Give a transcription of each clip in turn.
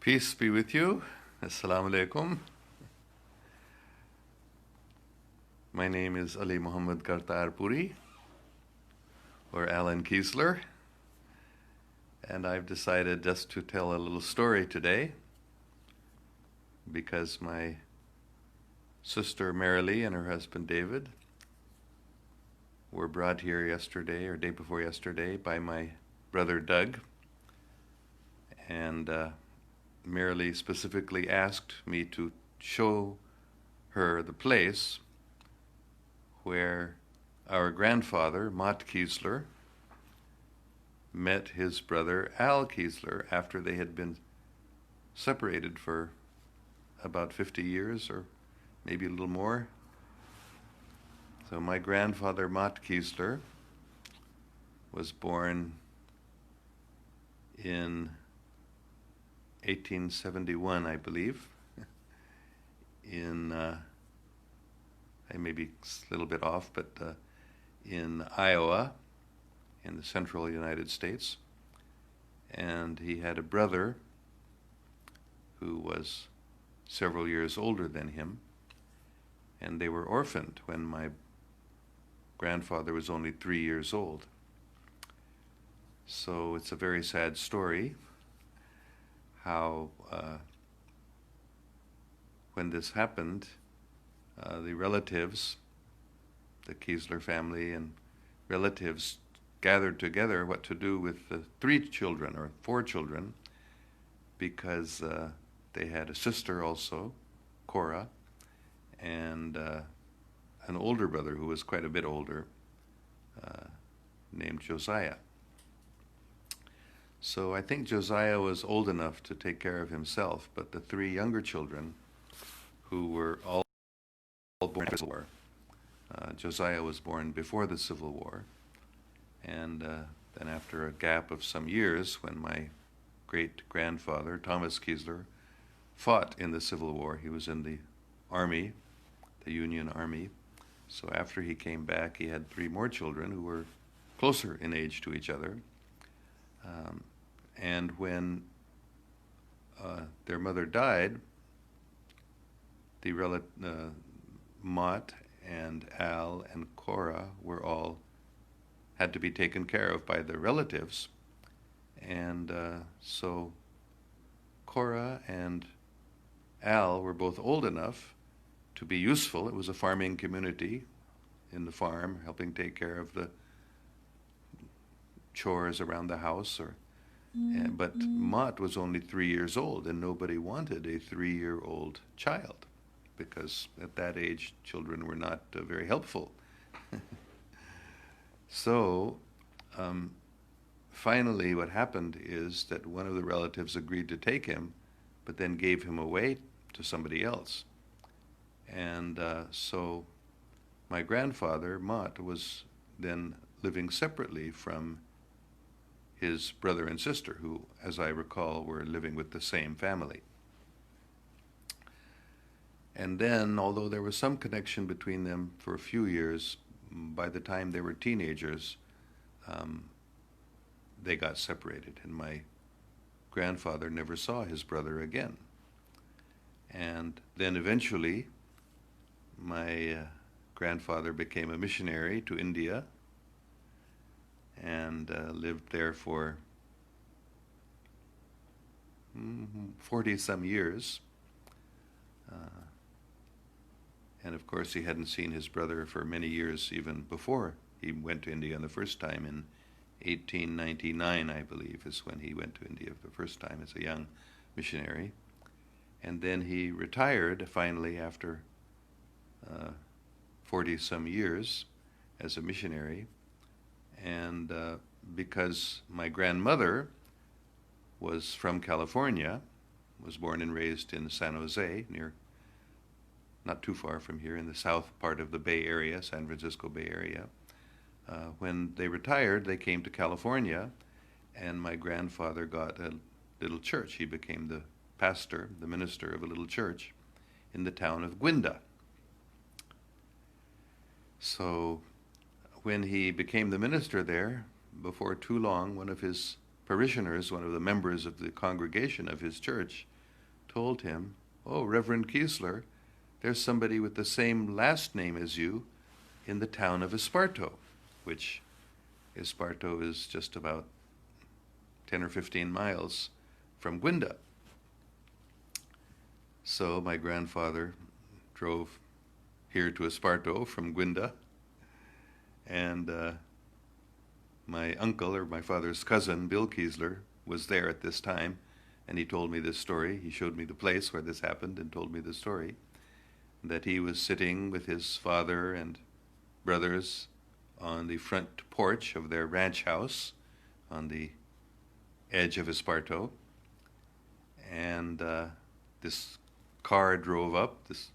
Peace be with you. Assalamu alaikum. My name is Ali Muhammad Kartarpuri, or Allan Keislar, and I've decided just to tell a little story today because my sister Marilee and her husband David were brought here yesterday or day before yesterday by my brother Doug, and Marilee specifically asked me to show her the place where our grandfather, Mott Keislar, met his brother Al Keislar after they had been separated for about 50 years or maybe a little more. So my grandfather, Mott Keislar, was born in 1871, I believe, in, I may be a little bit off, but in Iowa, in the central United States. And he had a brother who was several years older than him, and they were orphaned when my grandfather was only 3 years old. So it's a very sad story how when this happened, the relatives, the Keislar family and relatives gathered together what to do with the 3 children or 4 children, because they had a sister also, Cora, and an older brother who was quite a bit older, named Josiah. So I think Josiah was old enough to take care of himself, but the 3 younger children, who were all born in the Civil War, Josiah was born before the Civil War, and then after a gap of some years, when my great-grandfather, Thomas Keislar, fought in the Civil War, he was in the Army, the Union Army. So after he came back, he had 3 more children who were closer in age to each other. And when their mother died, the Mott and Al and Cora were all had to be taken care of by their relatives. And so Cora and Al were both old enough to be useful. It was a farming community in the farm, helping take care of the chores around the house. But Mott was only 3 years old, and nobody wanted a 3-year-old child, because at that age, children were not very helpful. So finally what happened is that one of the relatives agreed to take him, but then gave him away to somebody else. And so my grandfather, Mott, was then living separately from his brother and sister, who, as I recall, were living with the same family. And then, although there was some connection between them for a few years, by the time they were teenagers, they got separated, and my grandfather never saw his brother again. And then eventually, my grandfather became a missionary to India, and lived there for 40-some years. And of course, he hadn't seen his brother for many years even before he went to India the first time. In 1899, I believe, is when he went to India the first time as a young missionary. And then he retired finally after 40-some years as a missionary. And because my grandmother was from California, was born and raised in San Jose, not too far from here, in the south part of the Bay Area, San Francisco Bay Area. When they retired, they came to California, and my grandfather got a little church. He became the pastor, the minister of a little church in the town of Guinda. So when he became the minister there, before too long, one of his parishioners, one of the members of the congregation of his church, told him, "Oh, Reverend Keislar, there's somebody with the same last name as you in the town of Esparto," which Esparto is just about 10 or 15 miles from Guinda. So my grandfather drove here to Esparto from Guinda, and my uncle, or my father's cousin, Bill Keislar, was there at this time, and he told me this story. He showed me the place where this happened and told me the story, that he was sitting with his father and brothers on the front porch of their ranch house on the edge of Esparto, and this car drove up, this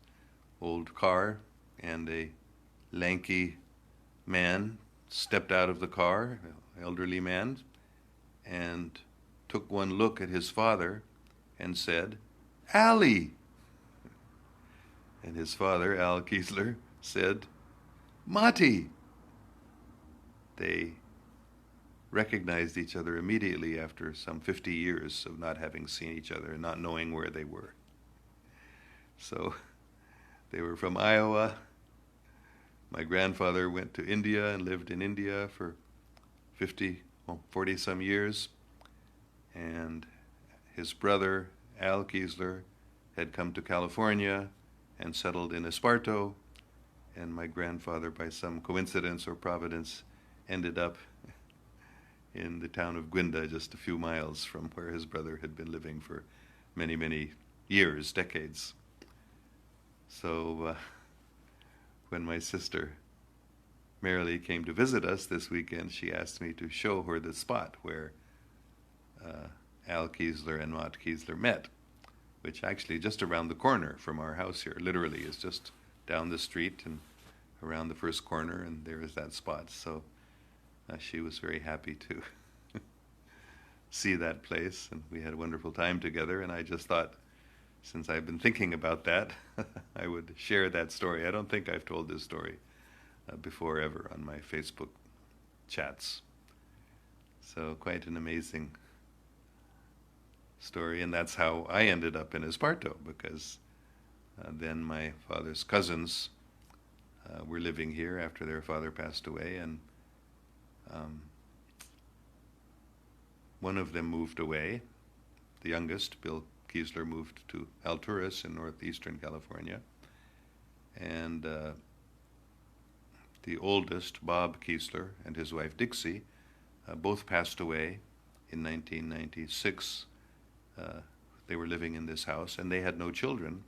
old car, and a lanky man stepped out of the car, an elderly man, and took one look at his father and said, "Allie!" And his father, Al Keislar, said, "Motti!" They recognized each other immediately after some 50 years of not having seen each other and not knowing where they were. So they were from Iowa. My grandfather went to India and lived in India for 40 some years. And his brother, Al Keislar, had come to California and settled in Esparto. And my grandfather, by some coincidence or providence, ended up in the town of Guinda, just a few miles from where his brother had been living for many, many years, decades. So when my sister Marilee came to visit us this weekend, she asked me to show her the spot where Al Keislar and Mott Keislar met, which actually just around the corner from our house here, literally is just down the street and around the first corner, and there is that spot. So she was very happy to see that place, and we had a wonderful time together. And I just thought, since I've been thinking about that, I would share that story. I don't think I've told this story before ever on my Facebook chats. So quite an amazing story, and that's how I ended up in Esparto, because then my father's cousins were living here after their father passed away, and one of them moved away. The youngest, Bill Keislar, moved to Alturas in northeastern California, and the oldest, Bob Keislar, and his wife Dixie, both passed away in 1996. They were living in this house, and they had no children.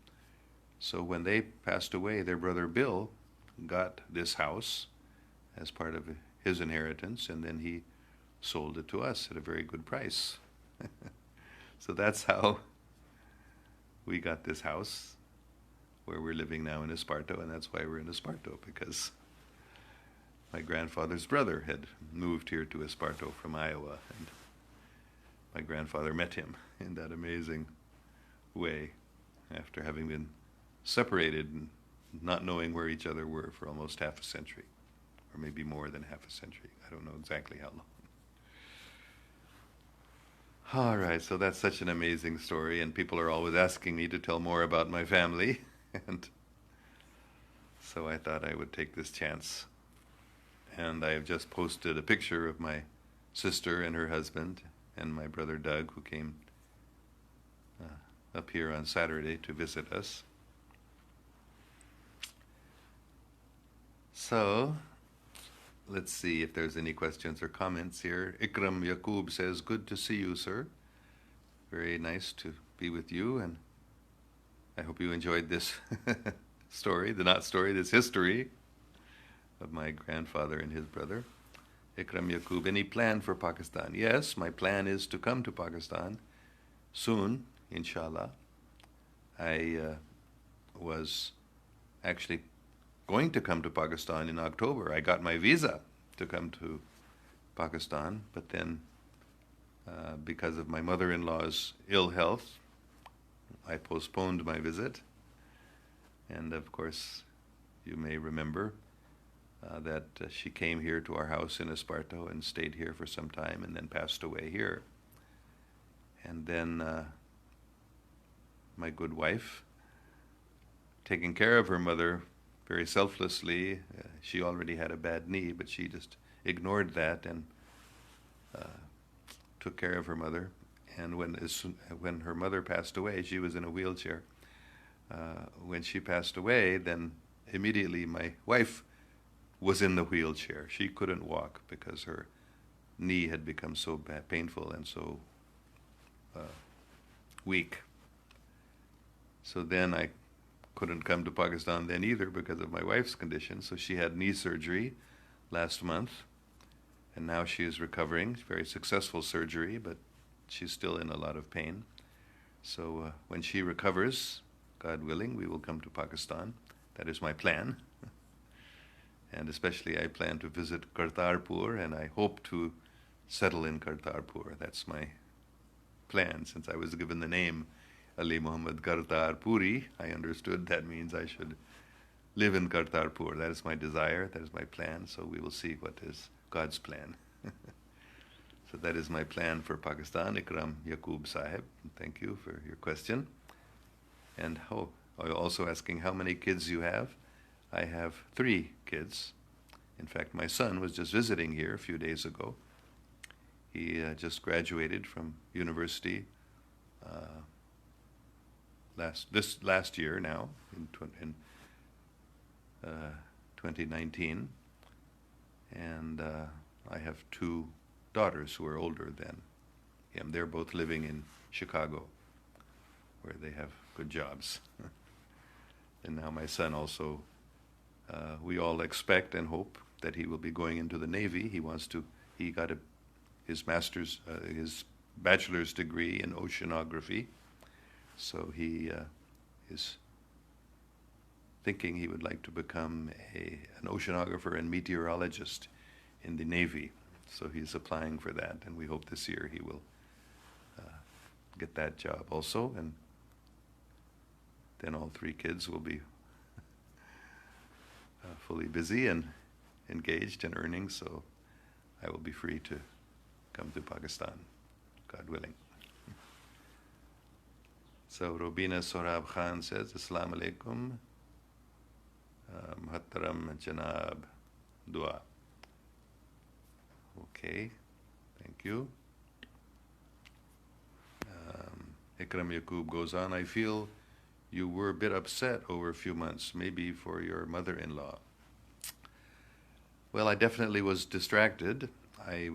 So when they passed away, their brother Bill got this house as part of his inheritance, and then he sold it to us at a very good price. So that's how we got this house where we're living now in Esparto, and that's why we're in Esparto, because my grandfather's brother had moved here to Esparto from Iowa, and my grandfather met him in that amazing way after having been separated and not knowing where each other were for almost half a century, or maybe more than half a century. I don't know exactly how long. All right, so that's such an amazing story, and people are always asking me to tell more about my family, and so I thought I would take this chance. And I have just posted a picture of my sister and her husband and my brother Doug, who came up here on Saturday to visit us. So let's see if there's any questions or comments here. Ikram Yaqub says, "Good to see you, sir. Very nice to be with you, and I hope you enjoyed this story, this history of my grandfather and his brother." Ikram Yaqub, "Any plan for Pakistan?" Yes, my plan is to come to Pakistan soon, inshallah. I was actually going to come to Pakistan in October. I got my visa to come to Pakistan, but then because of my mother-in-law's ill health, I postponed my visit. And of course, you may remember that she came here to our house in Esparto and stayed here for some time and then passed away here. then my good wife, taking care of her mother very selflessly. She already had a bad knee, but she just ignored that and took care of her mother. And when her mother passed away, she was in a wheelchair. When she passed away, then immediately my wife was in the wheelchair. She couldn't walk because her knee had become so painful and so weak. So then I couldn't come to Pakistan then either because of my wife's condition. So she had knee surgery last month, and now she is recovering. Very successful surgery, but she's still in a lot of pain. So when she recovers, God willing, we will come to Pakistan. That is my plan. And especially I plan to visit Kartarpur, and I hope to settle in Kartarpur. That's my plan. Since I was given the name Ali Muhammad Kartarpuri, I understood that means I should live in Kartarpur. That is my desire, that is my plan, so we will see what is God's plan. So that is my plan for Pakistan. Ikram Yaqub Sahib, thank you for your question. And also asking how many kids you have. I have 3 kids. In fact, my son was just visiting here a few days ago. He just graduated from university last year now, in 2019. And I have 2 daughters who are older than him. They're both living in Chicago, where they have good jobs. And now my son also, we all expect and hope that he will be going into the Navy. He got his bachelor's degree in oceanography. So he is thinking he would like to become an oceanographer and meteorologist in the Navy. So he's applying for that, and we hope this year he will get that job also, and then all 3 kids will be fully busy and engaged and earning, so I will be free to come to Pakistan, God willing. So Robina Sorab Khan says, Assalamu alaikum, Muhtaram Janab, dua. Okay, thank you. Ikram Yaqub goes on, I feel you were a bit upset over a few months, maybe for your mother-in-law. Well, I definitely was distracted. I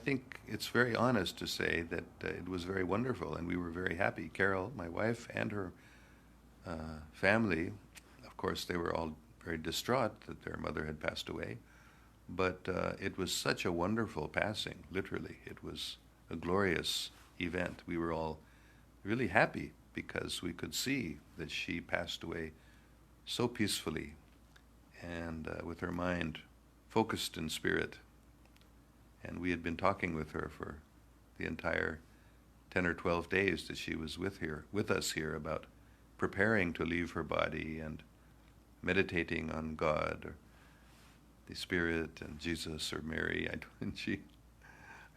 think it's very honest to say that it was very wonderful and we were very happy. Carol, my wife, and her family, of course, they were all very distraught that their mother had passed away. But it was such a wonderful passing, literally. It was a glorious event. We were all really happy because we could see that she passed away so peacefully and with her mind focused in spirit. And we had been talking with her for the entire 10 or 12 days that she was with us here about preparing to leave her body and meditating on God or the Spirit and Jesus or Mary.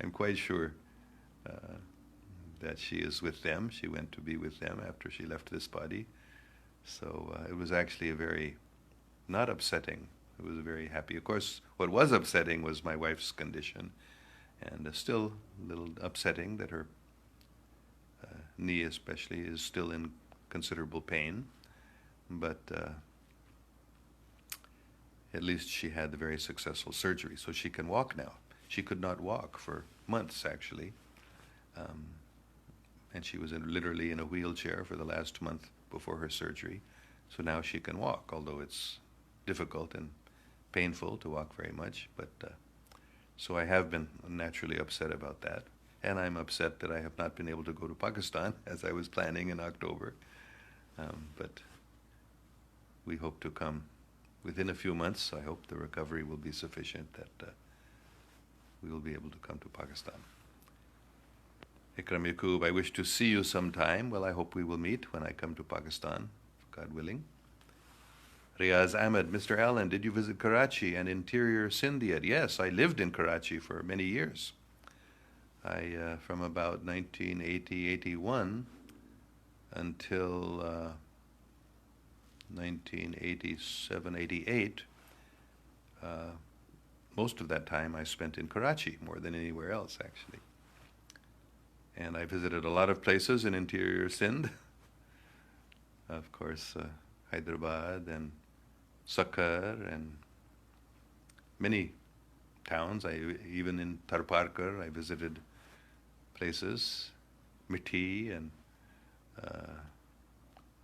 I'm quite sure that she is with them. She went to be with them after she left this body. So it was actually a very, not upsetting. It was very happy. Of course, what was upsetting was my wife's condition, and still a little upsetting that her knee especially is still in considerable pain. But at least she had the very successful surgery, so she can walk now. She could not walk for months, actually. And she was literally in a wheelchair for the last month before her surgery. So now she can walk, although it's difficult and painful to walk very much. But so I have been naturally upset about that. And I'm upset that I have not been able to go to Pakistan as I was planning in October. But we hope to come within a few months. I hope the recovery will be sufficient that we will be able to come to Pakistan. Ikram Yaqub, I wish to see you sometime. Well, I hope we will meet when I come to Pakistan, God willing. Riaz Ahmed, Mr. Allan, did you visit Karachi and interior Sindh yet? Yes, I lived in Karachi for many years. from about 1980-81 until 1987-88, most of that time I spent in Karachi, more than anywhere else actually. And I visited a lot of places in interior Sindh, of course Hyderabad and Sakkar and many towns. Even in Tharparkar I visited places, Mithi, and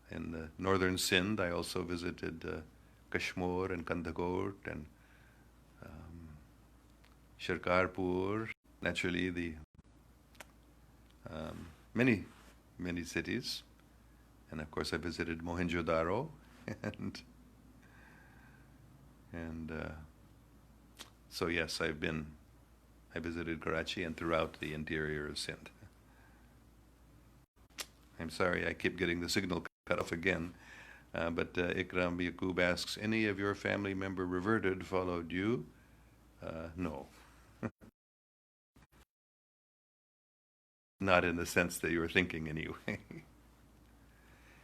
in the northern Sindh I also visited Kashmir and Kandagod and Shikarpur, naturally the many cities, and of course I visited Mohenjo-daro and so yes, I visited Karachi and throughout the interior of Sindh. I'm sorry, I keep getting the signal cut off again, but Ikram Yaqub asks, any of your family member reverted, followed you? No. Not in the sense that you're thinking anyway.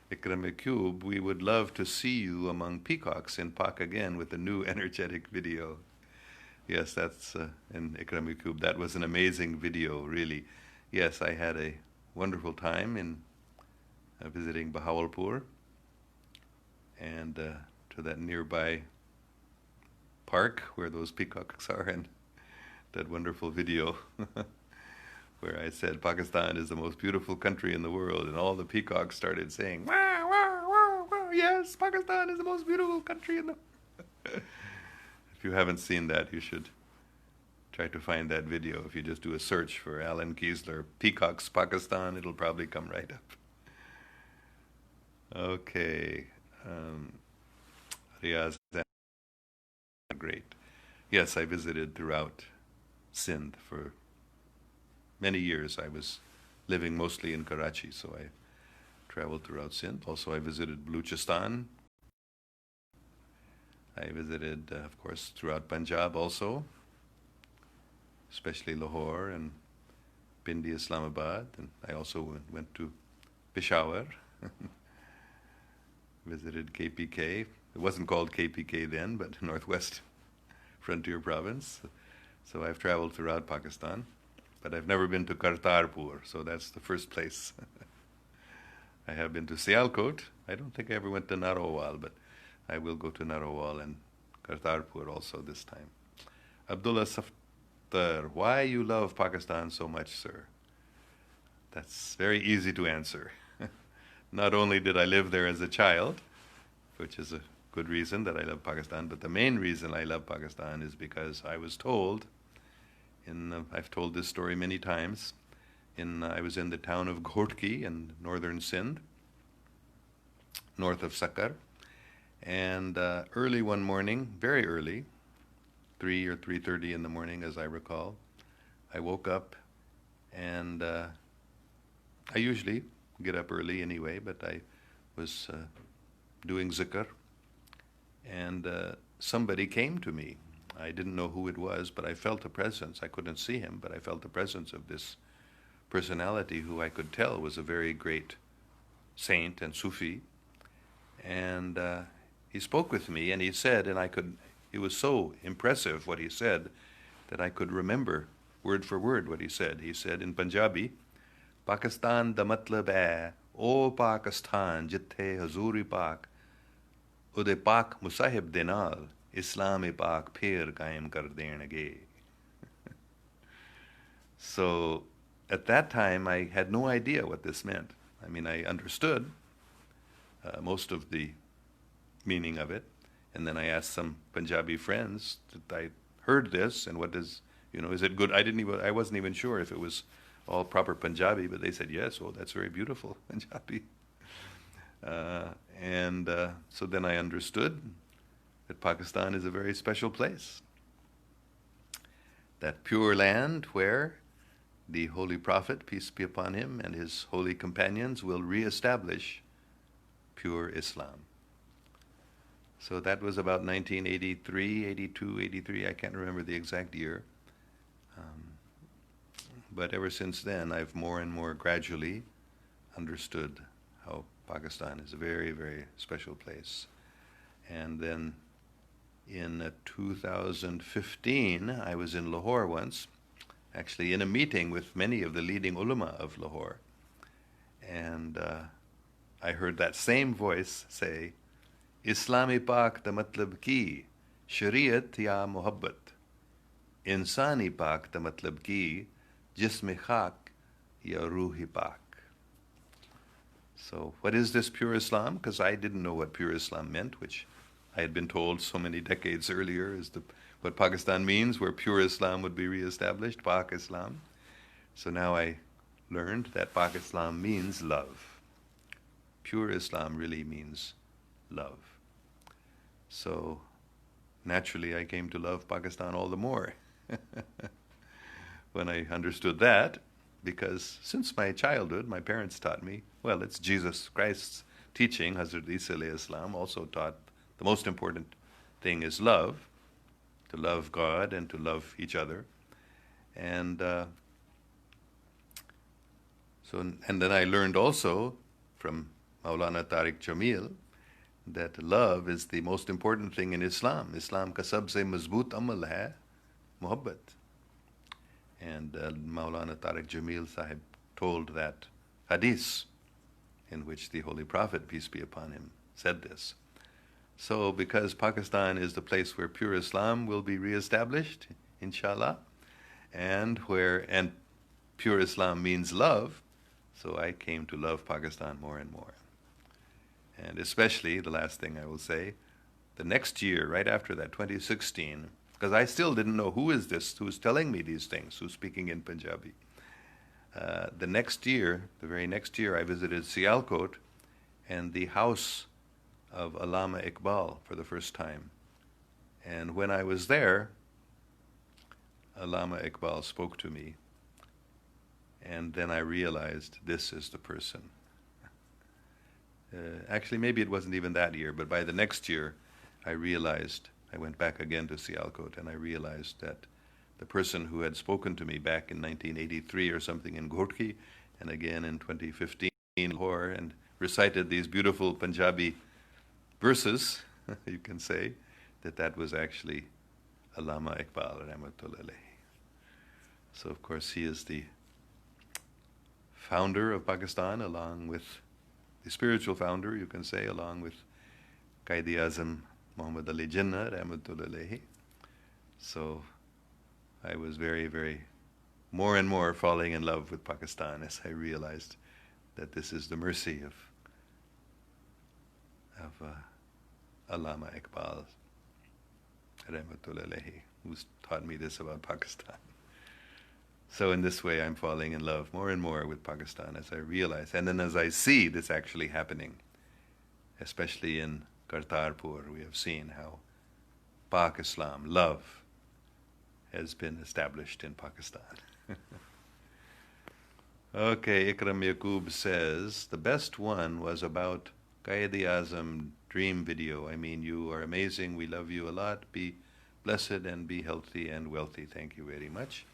Ikram Yaqub, we would love to see you among peacocks in Pak again with a new energetic video. Yes, that's in Ikram Yaqub. That was an amazing video, really. Yes, I had a wonderful time in visiting Bahawalpur and to that nearby park where those peacocks are, and that wonderful video where I said Pakistan is the most beautiful country in the world, and all the peacocks started saying, "Wah, wah, wah, wah, yes, Pakistan is the most beautiful country in the If you haven't seen that, you should try to find that video. If you just do a search for Allama Iqbal Peacocks Pakistan, it'll probably come right up. Okay. Riaz, great. Yes, I visited throughout Sindh for many years. I was living mostly in Karachi, so I traveled throughout Sindh. Also, I visited Baluchistan. I visited, of course, throughout Punjab also, especially Lahore and Pindi, Islamabad. And I also went to Peshawar, visited KPK. It wasn't called KPK then, but Northwest Frontier Province. So I've traveled throughout Pakistan, but I've never been to Kartarpur, so that's the first place. I have been to Sialkot. I don't think I ever went to Narowal, but I will go to Narowal and Kartarpur also this time. Abdullah Saftar, why you love Pakistan so much, sir? That's very easy to answer. Not only did I live there as a child, which is a good reason that I love Pakistan, but the main reason I love Pakistan is because I was told, I've told this story many times, I was in the town of Ghotki in northern Sindh, north of Sakkar, and early one morning, very early, 3 or 3:30 in the morning as I recall, I woke up, and I usually get up early anyway, but I was doing zikr, and somebody came to me. I didn't know who it was, but I felt a presence. I couldn't see him, but I felt the presence of this personality who I could tell was a very great saint and Sufi. And he spoke with me, and he said, it was so impressive what he said that I could remember word for word what he said. He said in Punjabi, Pakistan da matlab hai, O Pakistan, jithe Hazuri Pak, ude Pak Musahib de naal, Islam Pak phir qaim kar denage. So at that time, I had no idea what this meant. I mean, I understood most of the meaning of it, and then I asked some Punjabi friends that I heard this, and what does, is it good? I wasn't even sure if it was all proper Punjabi, but they said yes. Oh, that's very beautiful Punjabi. So then I understood that Pakistan is a very special place, that pure land where the Holy Prophet, peace be upon him, and his holy companions will reestablish pure Islam. So that was about 1983, 82, 83, I can't remember the exact year. But ever since then, I've more and more gradually understood how Pakistan is a very, very special place. And then in 2015, I was in Lahore once, actually in a meeting with many of the leading ulama of Lahore. And I heard that same voice say, Islami Pak da matlab ki, Shariat ya muhabbat. Insani Pak da matlab ki, Jism khak ya ruhi pak. So what is this pure Islam? Because I didn't know what pure Islam meant, which I had been told so many decades earlier is what Pakistan means, where pure Islam would be reestablished, Pak Islam. So now I learned that Pak Islam means love. Pure Islam really means love. So naturally I came to love Pakistan all the more when I understood that, because since my childhood, my parents taught me, well, it's Jesus Christ's teaching. Hazrat Isa alayhi Islam also taught the most important thing is love, to love God and to love each other. And and then I learned also from Maulana Tariq Jamil that love is the most important thing in Islam. Islam ka sabse mazboot amal hai muhabbat. And Maulana Tariq Jamil Sahib told that hadith in which the Holy Prophet, peace be upon him, said this. So because Pakistan is the place where pure Islam will be reestablished, inshallah, and pure Islam means love, so I came to love Pakistan more and more. And especially, the last thing I will say, the next year, right after that, 2016, because I still didn't know who is this, who is telling me these things, who's speaking in Punjabi. The very next year, I visited Sialkot and the house of Allama Iqbal for the first time. And when I was there, Allama Iqbal spoke to me, and then I realized this is the person. Actually, maybe it wasn't even that year, but by the next year, I went back again to Sialkot, and I realized that the person who had spoken to me back in 1983 or something in Ghorki, and again in 2015 in Lahore, and recited these beautiful Punjabi verses, you can say, that was actually Allama Iqbal rahmatullah alayhi. So of course he is the founder of Pakistan, along with the spiritual founder, you can say, along with Qaid-e-Azam Muhammad Ali Jinnah rahmatullah alayhi. So I was very, very more and more falling in love with Pakistan as I realized that this is the mercy of Allama Iqbal rahmatullah alayhi, who's taught me this about Pakistan. So in this way I'm falling in love more and more with Pakistan as I realize, and then as I see this actually happening, especially in Kartarpur, we have seen how Pak Islam, love, has been established in Pakistan. Okay, Ikram Yaqub says, the best one was about Qaid-e-Azam dream video. I mean, you are amazing. We love you a lot. Be blessed and be healthy and wealthy. Thank you very much.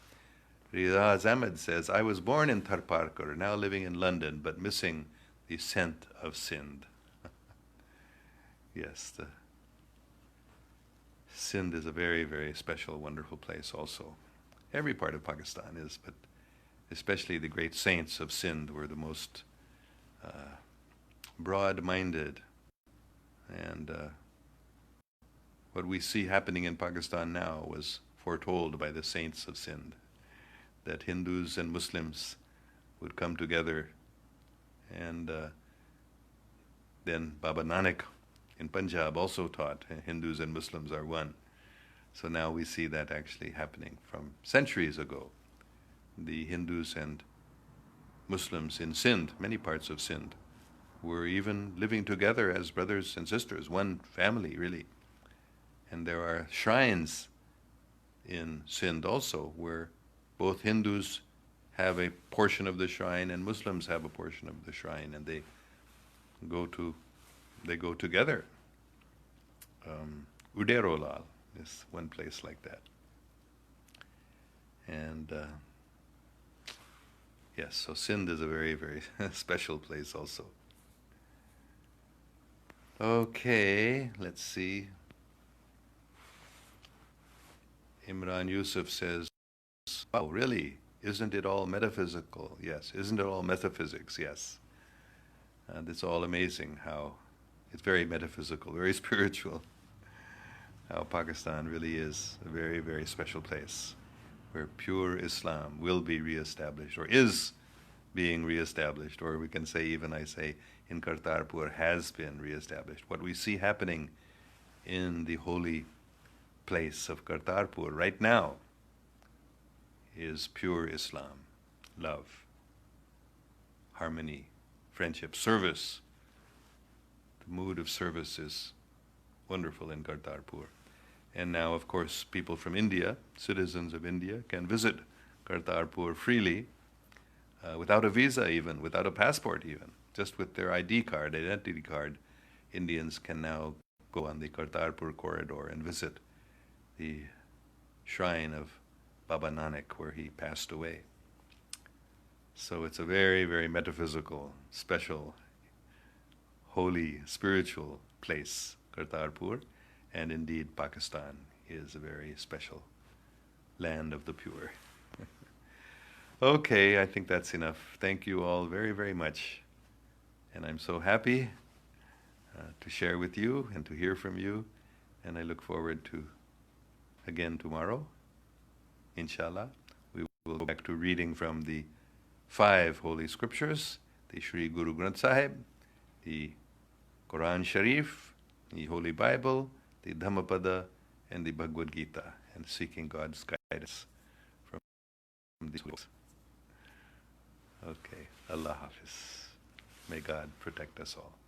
Rizaz Ahmed says, I was born in Tharparkar, now living in London, but missing the scent of Sindh. Yes, the Sindh is a very, very special, wonderful place also. Every part of Pakistan is, but especially the great saints of Sindh were the most broad-minded. And what we see happening in Pakistan now was foretold by the saints of Sindh, that Hindus and Muslims would come together. And then Baba Nanak in Punjab also taught Hindus and Muslims are one. So now we see that actually happening from centuries ago. The Hindus and Muslims in Sindh, many parts of Sindh, were even living together as brothers and sisters, one family really. And there are shrines in Sindh also where both Hindus have a portion of the shrine and Muslims have a portion of the shrine, and they go together. Uderolal is one place like that. And Yes, so Sindh is a very, very special place also. Okay, let's see. Imran Yusuf says, wow, really? Isn't it all metaphysical? Yes. Isn't it all metaphysics? Yes. And it's all amazing how it's very metaphysical, very spiritual, how Pakistan really is a very, very special place where pure Islam will be reestablished, or is being reestablished, or we can say, even I say, in Kartarpur has been reestablished. What we see happening in the holy place of Kartarpur right now is pure Islam, love, harmony, friendship, service. The mood of service is wonderful in Kartarpur. And now, of course, people from India, citizens of India, can visit Kartarpur freely, without a visa even, without a passport even, just with their ID card, identity card. Indians can now go on the Kartarpur corridor and visit the shrine of Baba Nanak where he passed away. So it's a very, very metaphysical, special, holy, spiritual place, Kartarpur, and indeed Pakistan is a very special land of the pure. Okay, I think that's enough. Thank you all very, very much. And I'm so happy to share with you and to hear from you. And I look forward to, again tomorrow, inshallah, we will go back to reading from the 5 holy scriptures, the Sri Guru Granth Sahib, the Quran Sharif, the Holy Bible, the Dhammapada, and the Bhagavad Gita, and seeking God's guidance from these books. Okay, Allah Hafiz. May God protect us all.